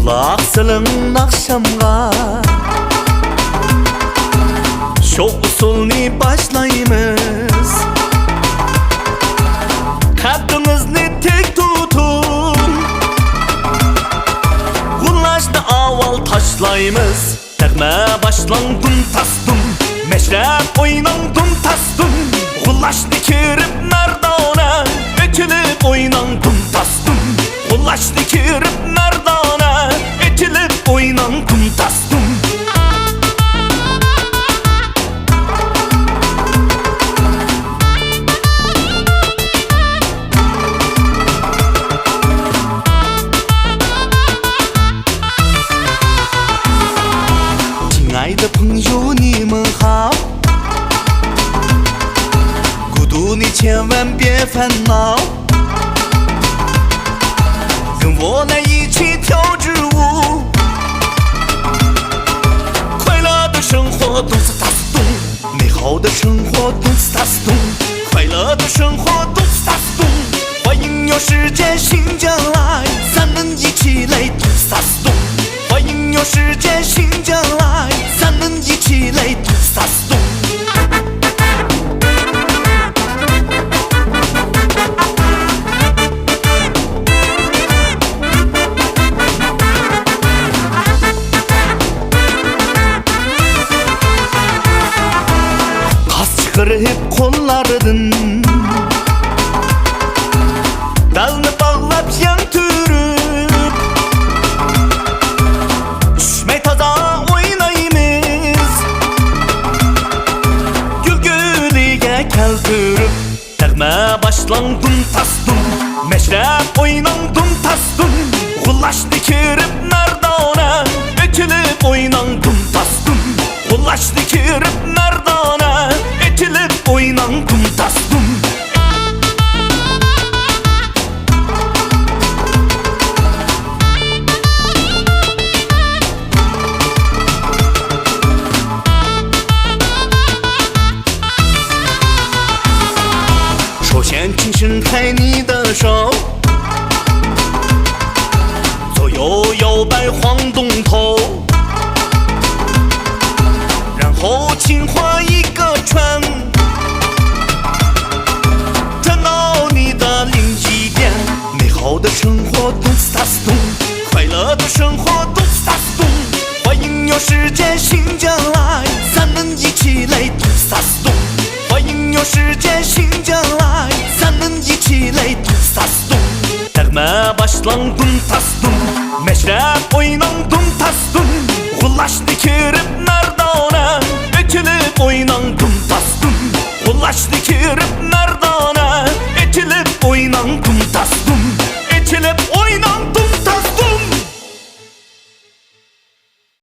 Kulak sılın akşamga Şu usulni başlayımız Kaddınızı tek tutun Gulaşta aval taşlayımız Tegme başlandın tastın Meşrep oynandın tastın Gulaşta kirip merdana Etilip oynandın tastın Gulaşta kirip merdana Etilip oynandın tastın亲爱的朋友，你们好。孤独你千万别烦恼，跟我来一起跳支舞。快乐的生活动次打次动，美好的生活动次打次动，快乐的生活动次打次动。欢迎有时间新将来，咱们一起来动次打次动。欢迎有时间新将来，咱们一起来动次打次动。Tas çıkarıp kollardın Dalını bağlap yan türüp Düşmey taza oynayımız Gülgülüge keltürüp Tegme başlandın tastın Meşrep oynandın tastın Gulaş dikirip merdana Etilip oynandın tastın Gulaş dikirip merdana Etilip oynandın tastın首先请伸开你的手左右摇摆晃动头然后请画一个圈转到你的另一边美好的生活动次打次动快乐的生活动次打次动欢迎有时间新将来咱们一起来动次打次动欢迎有时间新将来咱们一起来动次打次动Tegme başlandın tastın Meşrep oynandın tastın Gulaş dikirip